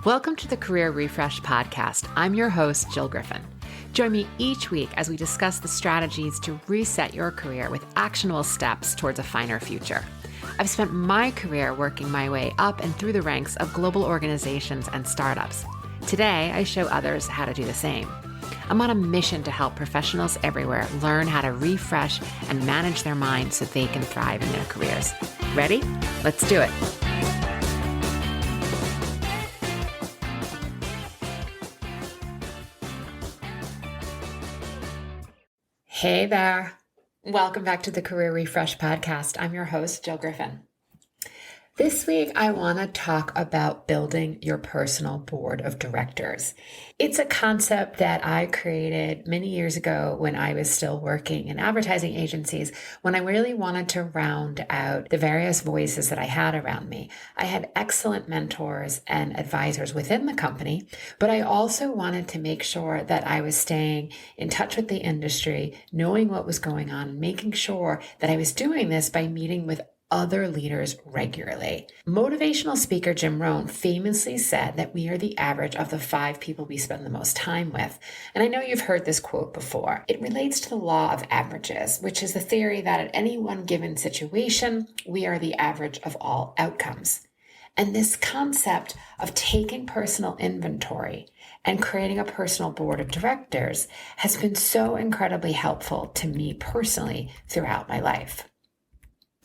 Welcome to the Career Refresh Podcast. I'm your host, Jill Griffin. Join me each week as we discuss the strategies to reset your career with actionable steps towards a finer future. I've spent my career working my way up and through the ranks of global organizations and startups. Today, I show others how to do the same. I'm on a mission to help professionals everywhere learn how to refresh and manage their minds so they can thrive in their careers. Ready? Let's do it. Hey there. Welcome back to the Career Refresh Podcast. I'm your host, Jill Griffin. This week, I want to talk about building your personal board of directors. It's a concept that I created many years ago when I was still working in advertising agencies, when I really wanted to round out the various voices that I had around me. I had excellent mentors and advisors within the company, but I also wanted to make sure that I was staying in touch with the industry, knowing what was going on, and making sure that I was doing this by meeting with other leaders regularly. Motivational speaker Jim Rohn famously said that we are the average of the 5 people we spend the most time with. And I know you've heard this quote before. It relates to the law of averages, which is the theory that at any one given situation, we are the average of all outcomes. And this concept of taking personal inventory and creating a personal board of directors has been so incredibly helpful to me personally throughout my life.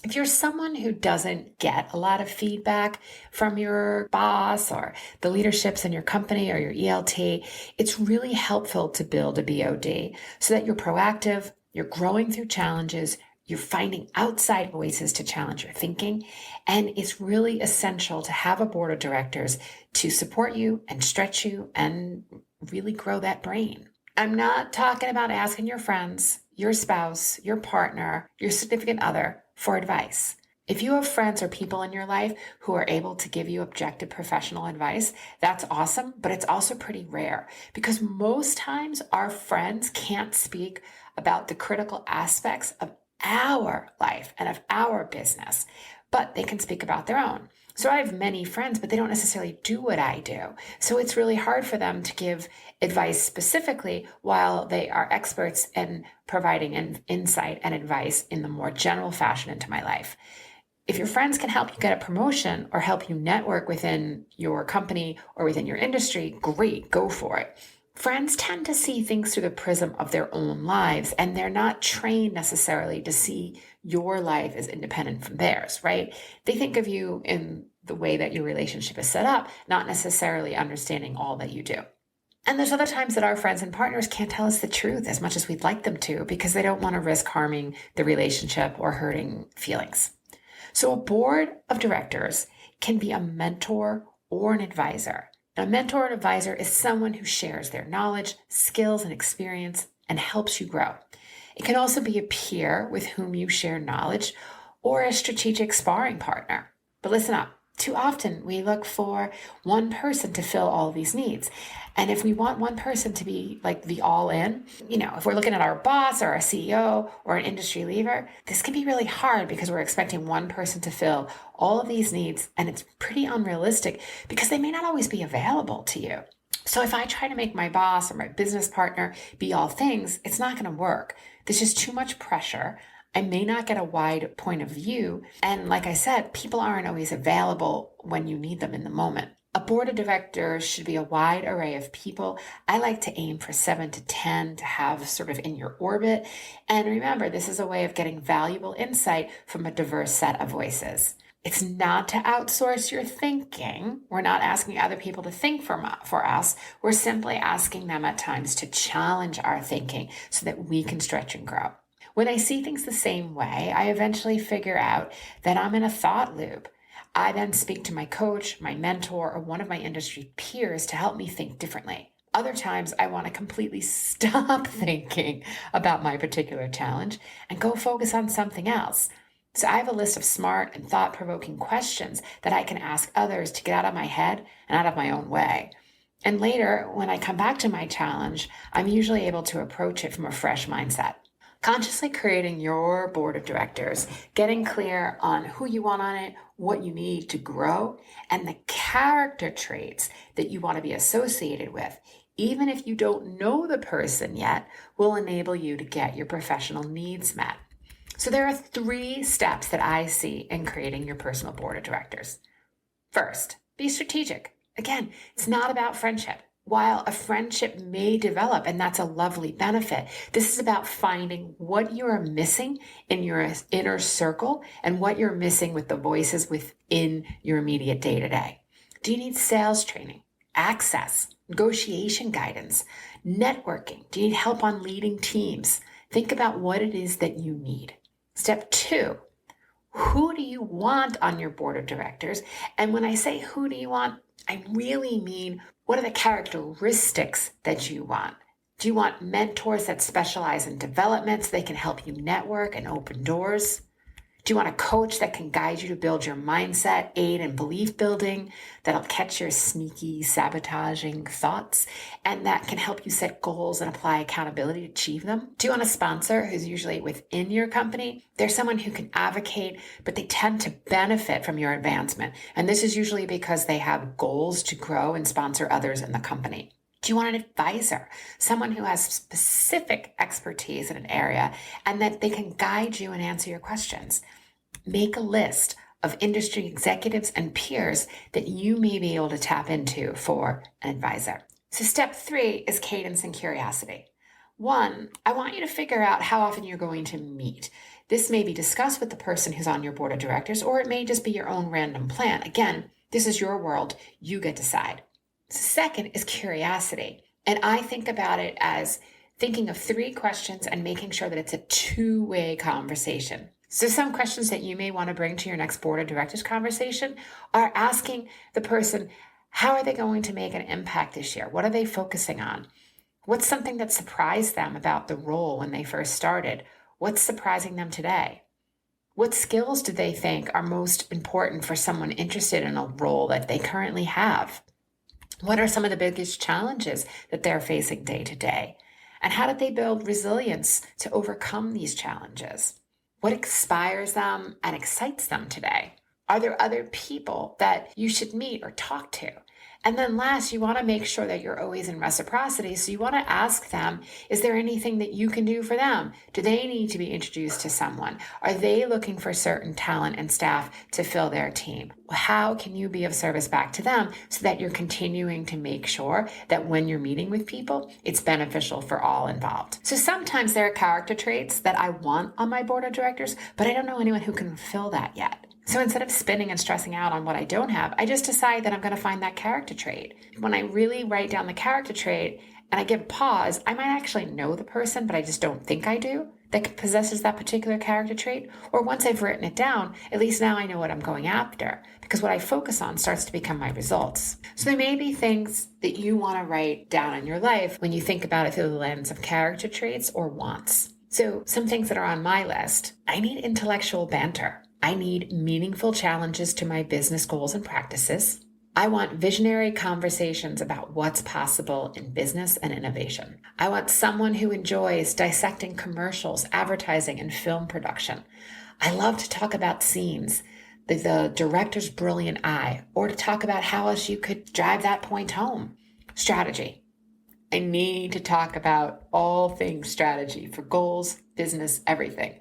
If you're someone who doesn't get a lot of feedback from your boss or the leaderships in your company or your ELT, it's really helpful to build a BOD so that you're proactive, you're growing through challenges, you're finding outside voices to challenge your thinking, and it's really essential to have a board of directors to support you and stretch you and really grow that brain. I'm not talking about asking your friends, your spouse, your partner, your significant other for advice. If you have friends or people in your life who are able to give you objective professional advice, that's awesome, but it's also pretty rare because most times our friends can't speak about the critical aspects of our life and of our business, but they can speak about their own. So I have many friends, but they don't necessarily do what I do. So it's really hard for them to give advice specifically while they are experts in providing an insight and advice in the more general fashion into my life. If your friends can help you get a promotion or help you network within your company or within your industry, great, go for it. Friends tend to see things through the prism of their own lives, and they're not trained necessarily to see your life as independent from theirs, right? They think of you in the way that your relationship is set up, not necessarily understanding all that you do. And there's other times that our friends and partners can't tell us the truth as much as we'd like them to because they don't want to risk harming the relationship or hurting feelings. So a board of directors can be a mentor or an advisor. A mentor and advisor is someone who shares their knowledge, skills, and experience and helps you grow. It can also be a peer with whom you share knowledge or a strategic sparring partner. But listen up. Too often we look for one person to fill all these needs. And if we want one person to be like the all-in, if we're looking at our boss or our CEO or an industry leader, this can be really hard because we're expecting one person to fill all of these needs. And it's pretty unrealistic because they may not always be available to you. So if I try to make my boss or my business partner be all things, it's not going to work. There's just too much pressure. I may not get a wide point of view. And like I said, people aren't always available when you need them in the moment. A board of directors should be a wide array of people. I like to aim for 7 to 10 to have sort of in your orbit. And remember, this is a way of getting valuable insight from a diverse set of voices. It's not to outsource your thinking. We're not asking other people to think for us. We're simply asking them at times to challenge our thinking so that we can stretch and grow. When I see things the same way, I eventually figure out that I'm in a thought loop. I then speak to my coach, my mentor, or one of my industry peers to help me think differently. Other times, I want to completely stop thinking about my particular challenge and go focus on something else. So I have a list of smart and thought-provoking questions that I can ask others to get out of my head and out of my own way. And later, when I come back to my challenge, I'm usually able to approach it from a fresh mindset. Consciously creating your board of directors, getting clear on who you want on it, what you need to grow, and the character traits that you want to be associated with, even if you don't know the person yet, will enable you to get your professional needs met. So there are 3 steps that I see in creating your personal board of directors. First, be strategic. Again, it's not about friendship. While a friendship may develop, and that's a lovely benefit, this is about finding what you are missing in your inner circle and what you're missing with the voices within your immediate day-to-day. Do you need sales training, access, negotiation guidance, networking? Do you need help on leading teams? Think about what it is that you need. Step 2, who do you want on your board of directors? And when I say who do you want, I really mean, what are the characteristics that you want? Do you want mentors that specialize in development so they can help you network and open doors? Do you want a coach that can guide you to build your mindset, aid in belief building, that'll catch your sneaky, sabotaging thoughts, and that can help you set goals and apply accountability to achieve them? Do you want a sponsor who's usually within your company? They're someone who can advocate, but they tend to benefit from your advancement. And this is usually because they have goals to grow and sponsor others in the company. Do you want an advisor, someone who has specific expertise in an area and that they can guide you and answer your questions? Make a list of industry executives and peers that you may be able to tap into for an advisor. So step 3 is cadence and curiosity. 1, I want you to figure out how often you're going to meet. This may be discussed with the person who's on your board of directors, or it may just be your own random plan. Again, this is your world. You get to decide. Second is curiosity. And I think about it as thinking of 3 questions and making sure that it's a 2-way conversation. So some questions that you may want to bring to your next board of directors conversation are asking the person, how are they going to make an impact this year? What are they focusing on? What's something that surprised them about the role when they first started? What's surprising them today? What skills do they think are most important for someone interested in a role that they currently have? What are some of the biggest challenges that they're facing day to day? And how did they build resilience to overcome these challenges? What inspires them and excites them today? Are there other people that you should meet or talk to? And then last, you want to make sure that you're always in reciprocity. So you want to ask them, is there anything that you can do for them? Do they need to be introduced to someone? Are they looking for certain talent and staff to fill their team? How can you be of service back to them so that you're continuing to make sure that when you're meeting with people, it's beneficial for all involved? So sometimes there are character traits that I want on my board of directors, but I don't know anyone who can fill that yet. So instead of spinning and stressing out on what I don't have, I just decide that I'm going to find that character trait. When I really write down the character trait and I give a pause, I might actually know the person, but I just don't think I do, that possesses that particular character trait. Or once I've written it down, at least now I know what I'm going after, because what I focus on starts to become my results. So there may be things that you want to write down in your life when you think about it through the lens of character traits or wants. So some things that are on my list: I need intellectual banter. I need meaningful challenges to my business goals and practices. I want visionary conversations about what's possible in business and innovation. I want someone who enjoys dissecting commercials, advertising, and film production. I love to talk about scenes, the director's brilliant eye, or to talk about how else you could drive that point home. Strategy. I need to talk about all things strategy for goals, business, everything.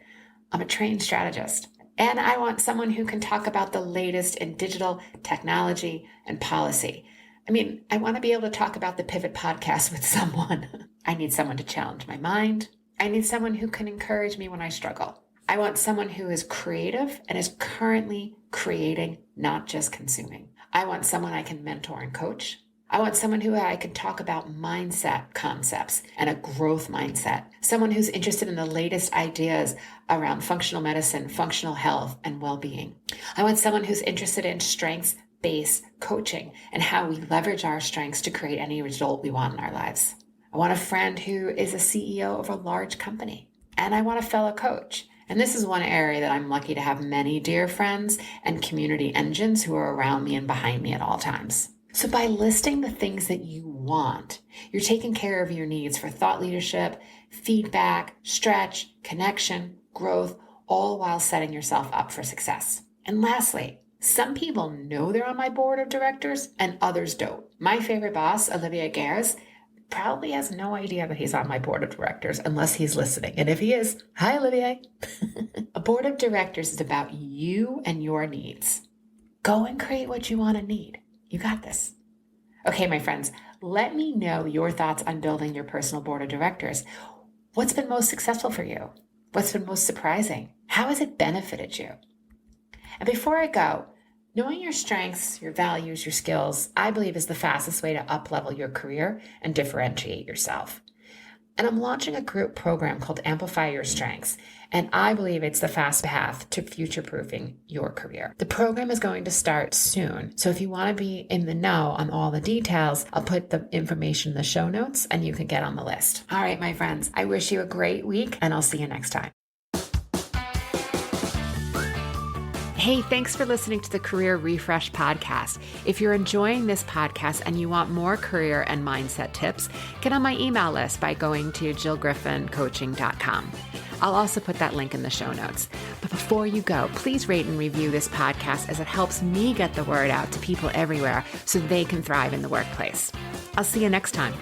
I'm a trained strategist. And I want someone who can talk about the latest in digital technology and policy. I want to be able to talk about the Pivot podcast with someone. I need someone to challenge my mind. I need someone who can encourage me when I struggle. I want someone who is creative and is currently creating, not just consuming. I want someone I can mentor and coach. I want someone who I can talk about mindset concepts and a growth mindset. Someone who's interested in the latest ideas around functional medicine, functional health, and well-being. I want someone who's interested in strengths-based coaching and how we leverage our strengths to create any result we want in our lives. I want a friend who is a CEO of a large company. And I want a fellow coach. And this is one area that I'm lucky to have many dear friends and community engines who are around me and behind me at all times. So by listing the things that you want, you're taking care of your needs for thought leadership, feedback, stretch, connection, growth, all while setting yourself up for success. And lastly, some people know they're on my board of directors and others don't. My favorite boss, Olivier Guerres, probably has no idea that he's on my board of directors unless he's listening. And if he is, hi, Olivier. A board of directors is about you and your needs. Go and create what you want and need. You got this. Okay, my friends, let me know your thoughts on building your personal board of directors. What's been most successful for you? What's been most surprising? How has it benefited you? And before I go, knowing your strengths, your values, your skills, I believe is the fastest way to up-level your career and differentiate yourself. And I'm launching a group program called Amplify Your Strengths, and I believe it's the fast path to future-proofing your career. The program is going to start soon, so if you want to be in the know on all the details, I'll put the information in the show notes and you can get on the list. All right, my friends, I wish you a great week and I'll see you next time. Hey, thanks for listening to the Career Refresh podcast. If you're enjoying this podcast and you want more career and mindset tips, get on my email list by going to jillgriffincoaching.com. I'll also put that link in the show notes. But before you go, please rate and review this podcast as it helps me get the word out to people everywhere so they can thrive in the workplace. I'll see you next time.